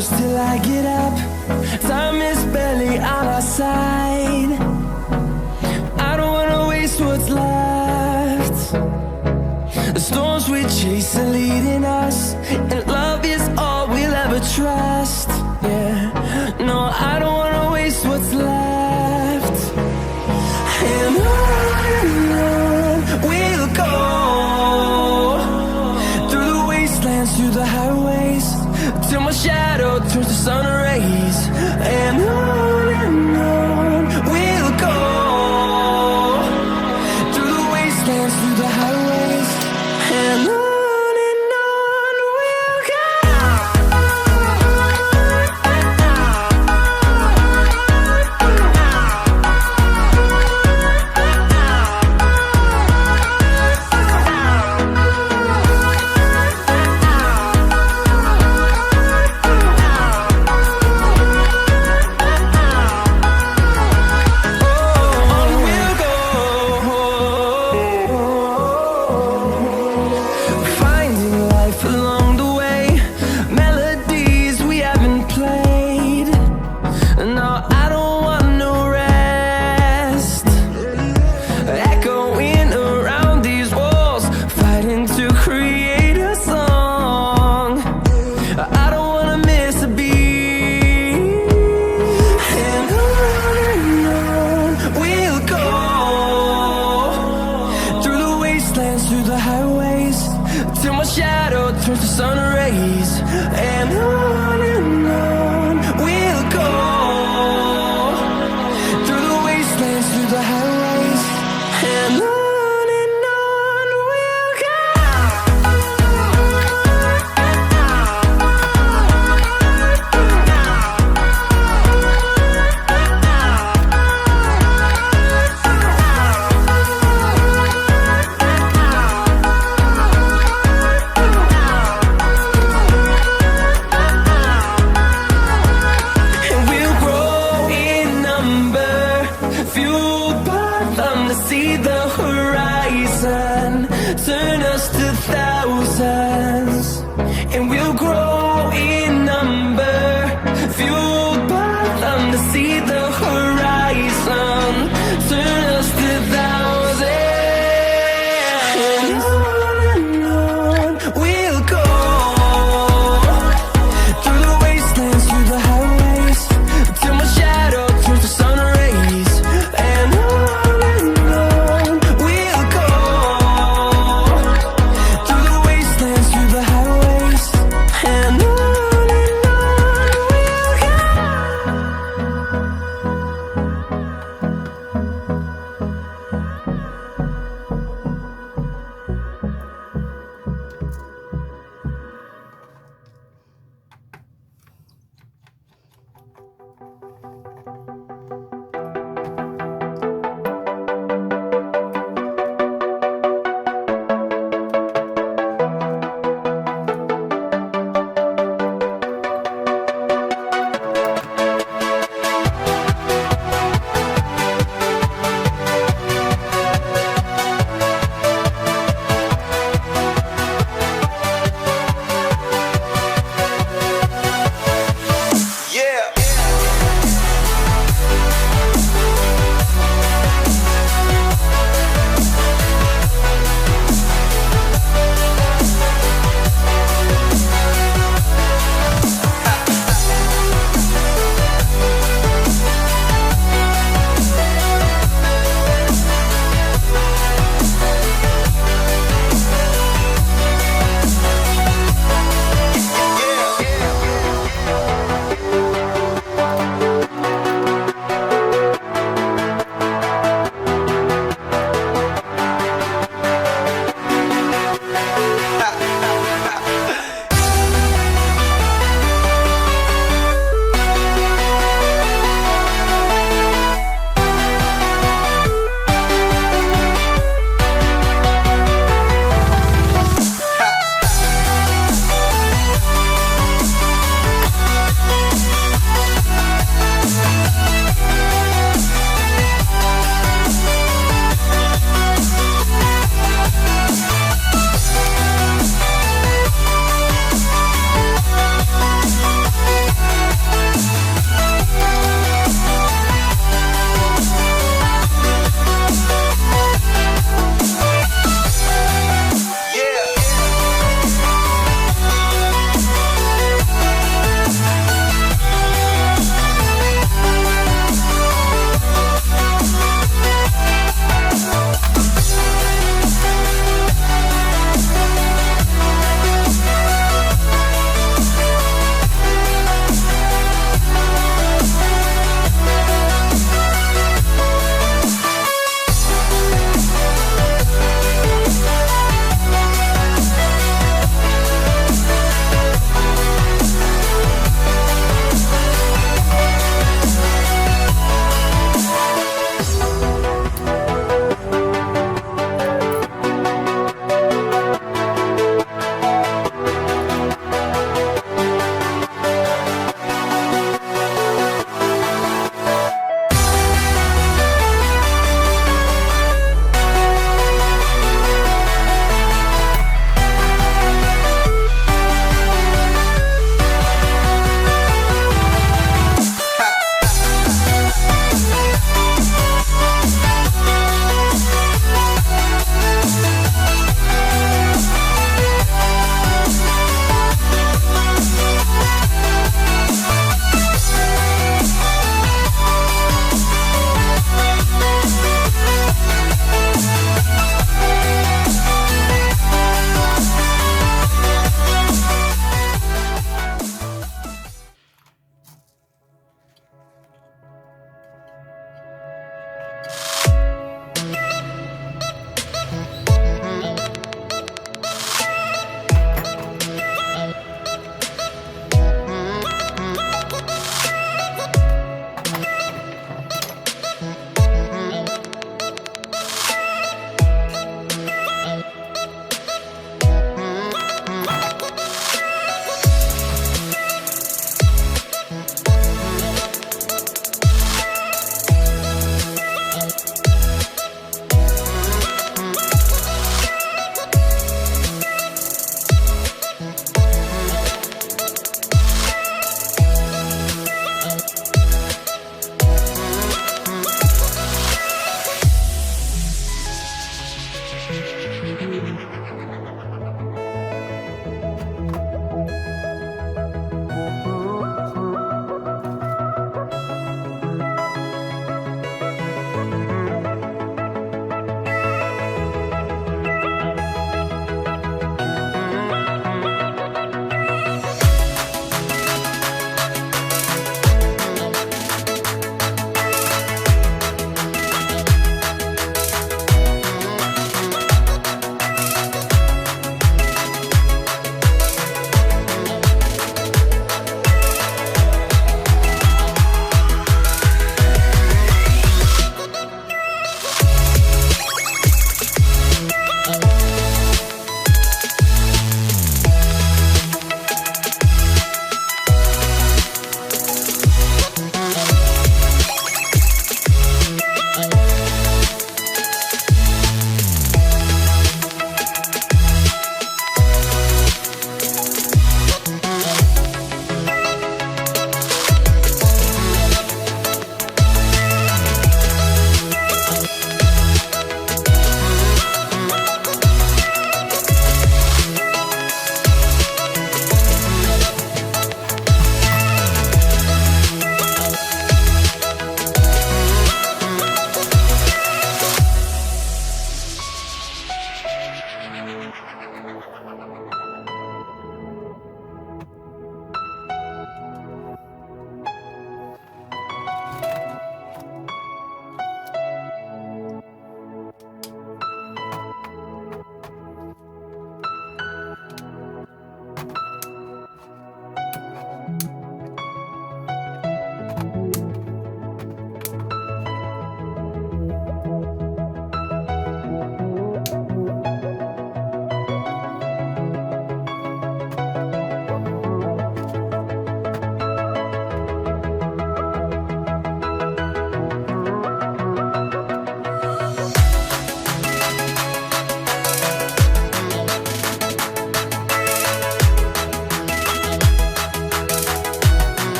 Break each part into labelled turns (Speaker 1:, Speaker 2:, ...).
Speaker 1: close till I get up. Time is barely on our side. I don't wanna waste what's left. The storms we chase are leading us, and love is all we'll ever trust. Yeah, no, I don't wanna waste what's left. And on we'll go, through the wastelands, through the highways, till my shadow turns to sun rays. And on we'll go, through the wastelands, through the highways, and on we'll go. Through the highways, till my shadow turns to sun rays. And on we'll go, through the wastelands, through the highways, and on we'll go. See the horizon, turn us to thousands, and we'll grow in number, fueled by them. To see the horizon, turn us to thousands, and on we'll go, through the wastelands, through the highways, till my shadow turns to sun rays. And and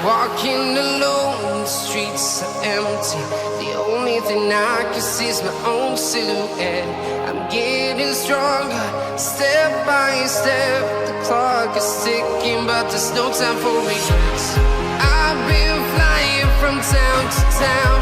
Speaker 2: Walking alone, the streets are empty. The only thing I can see is my own silhouette. I'm getting stronger, step by step. The clock is ticking, but there's no time for regrets. I've been flying from town to town,